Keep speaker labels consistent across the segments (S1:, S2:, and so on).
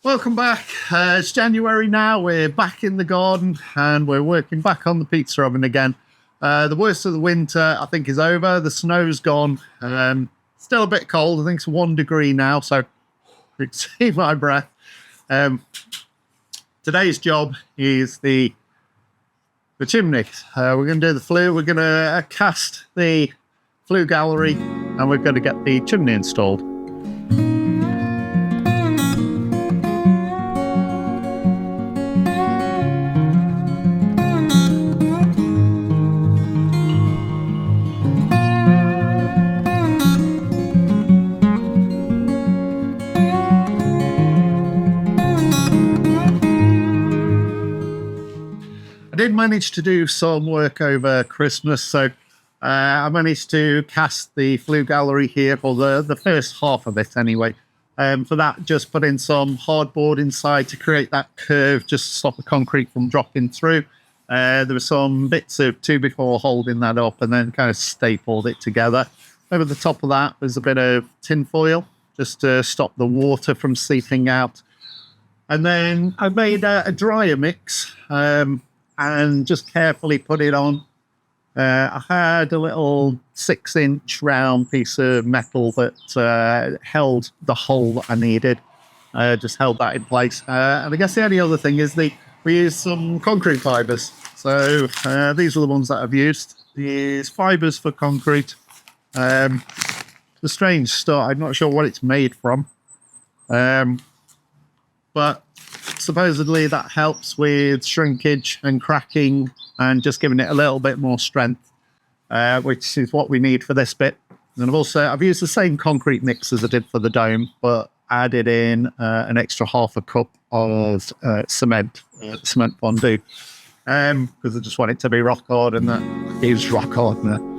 S1: Welcome back. It's January now. We're back in the garden and we're working back on the pizza oven again. The worst of the winter, I think, is over. The snow's gone. Still a bit cold. I think it's 1 degree now, so you can see my breath. Today's job is the chimney. We're going to do the flue. We're going to cast the flue gallery and we're going to get the chimney installed. I did manage to do some work over Christmas, so I managed to cast the flue gallery here for the first half of it anyway. For that, just put in some hardboard inside to create that curve, just to stop the concrete from dropping through. There were some bits of 2x4 holding that up and then kind of stapled it together. Over the top of that was a bit of tin foil, just to stop the water from seeping out. And then I made a dryer mix, and just carefully put it on. I had a little 6-inch round piece of metal that held the hole that I needed, just held that in place. And I guess the only other thing is we used some concrete fibres. So these are the ones that I've used. These fibres for concrete. It's a strange start. I'm not sure what it's made from. But supposedly that helps with shrinkage and cracking and just giving it a little bit more strength, which is what we need for this bit. And I've used the same concrete mix as I did for the dome, but added in an extra half a cup of cement Fondu, because I just want it to be rock hard, and that is rock hard now.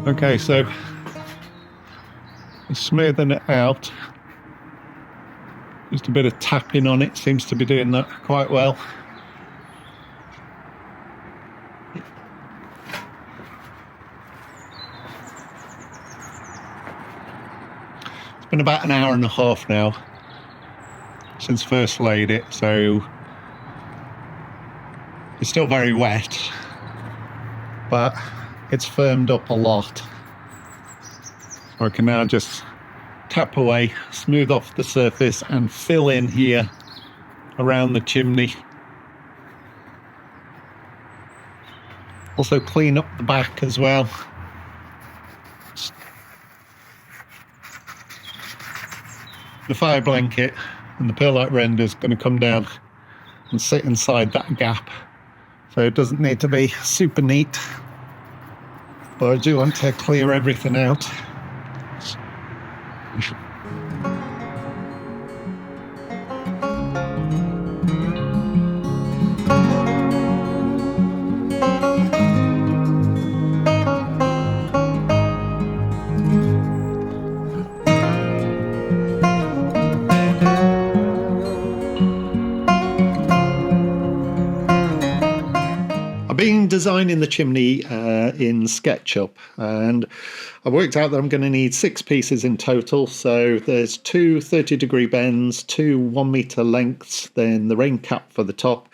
S1: Okay, so smoothing it out. Just a bit of tapping on it seems to be doing that quite well. It's been about an hour and a half now since first laid it, so it's still very wet, but it's firmed up a lot. So I can now just tap away, smooth off the surface and fill in here around the chimney. Also clean up the back as well. The fire blanket and the perlite render is going to come down and sit inside that gap. So it doesn't need to be super neat, but I do want to clear everything out. I've been designing the chimney in SketchUp, and I worked out that I'm going to need 6 pieces in total. So there's 2 30-degree bends, 2 1-meter lengths, then the rain cap for the top,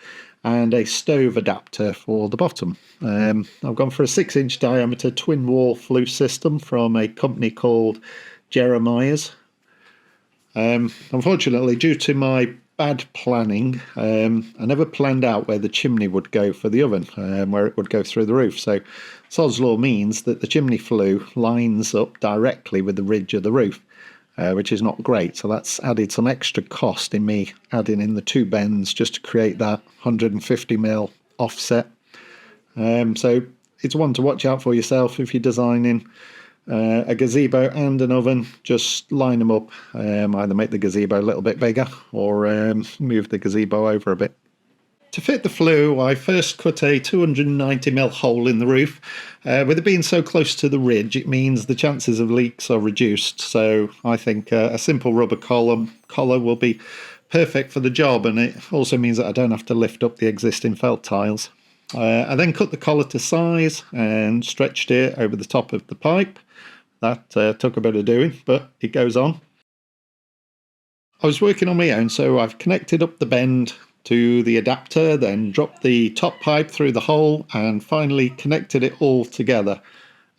S1: and a stove adapter for the bottom. I've gone for a 6-inch diameter twin wall flue system from a company called Jeremias. Unfortunately, due to my bad planning, I never planned out where the chimney would go for the oven, where it would go through the roof. So Sod's law means that the chimney flue lines up directly with the ridge of the roof.
S2: which is not great. So that's added some extra cost in me adding in the 2 bends just to create that 150mm offset. So it's one to watch out for yourself if you're designing a gazebo and an oven. Just line them up, either make the gazebo a little bit bigger or move the gazebo over a bit. To fit the flue, I first cut a 290mm hole in the roof. With it being so close to the ridge, it means the chances of leaks are reduced. So I think a simple rubber collar will be perfect for the job, and it also means that I don't have to lift up the existing felt tiles. I then cut the collar to size and stretched it over the top of the pipe. That took a bit of doing, but it goes on. I was working on my own, so I've connected up the bend to the adapter, then dropped the top pipe through the hole and finally connected it all together.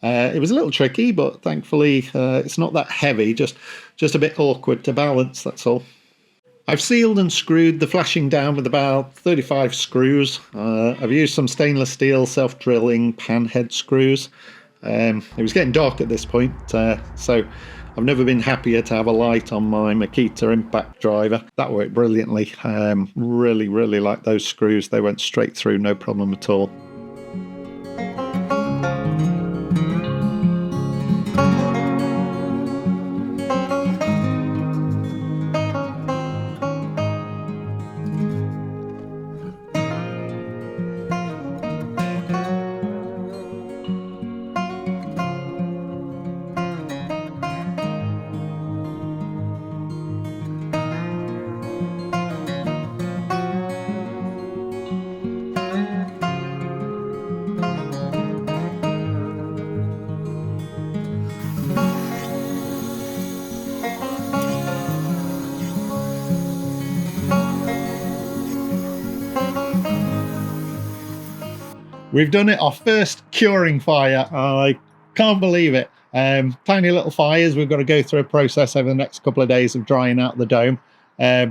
S2: It was a little tricky, but thankfully it's not that heavy, just a bit awkward to balance, that's all. I've sealed and screwed the flashing down with about 35 screws. I've used some stainless steel self-drilling pan head screws. It was getting dark at this point, so I've never been happier to have a light on my Makita impact driver. That worked brilliantly. Really like those screws. They went straight through, no problem at all. We've done it, our first curing fire. I can't believe it. Tiny little fires. We've got to go through a process over the next couple of days of drying out the dome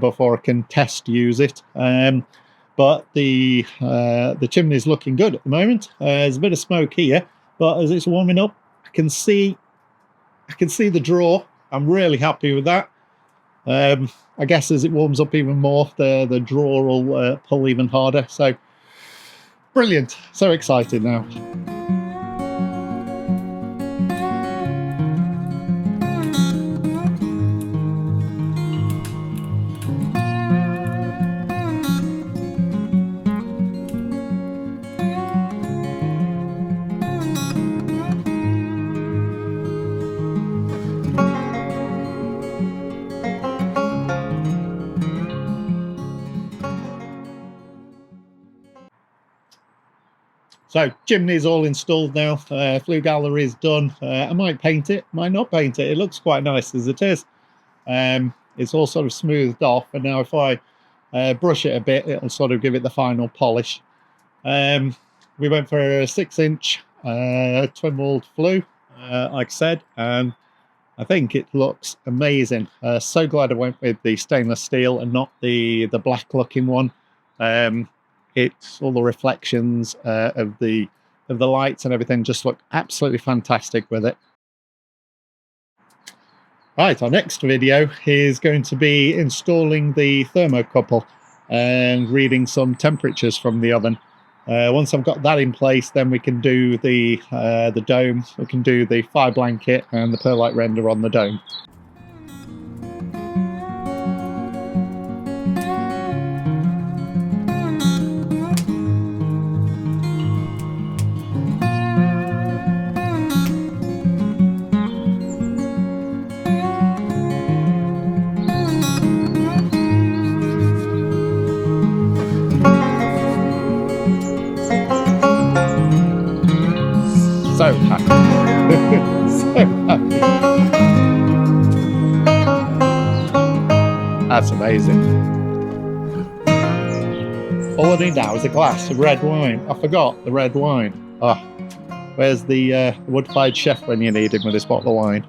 S2: before I can test use it. But the chimney's looking good at the moment. There's a bit of smoke here, but as it's warming up, I can see the draw. I'm really happy with that. I guess as it warms up even more, the draw will pull even harder. So brilliant, so excited now. So chimney's all installed now. Flue gallery is done. I might paint it, might not paint it. It looks quite nice as it is. It's all sort of smoothed off, and now if I brush it a bit, it'll sort of give it the final polish. We went for a 6-inch twin-walled flue, like I said, and I think it looks amazing. So glad I went with the stainless steel and not the black looking one. It's all the reflections of the lights and everything just look absolutely fantastic with it. Right, our next video is going to be installing the thermocouple and reading some temperatures from the oven. Once I've got that in place, then we can do the dome. We can do the fire blanket and the perlite render on the dome. So happy. So happy. That's amazing. All I need now is a glass of red wine. I forgot the red wine. Where's the wood-fired chef when you need him with his bottle of wine?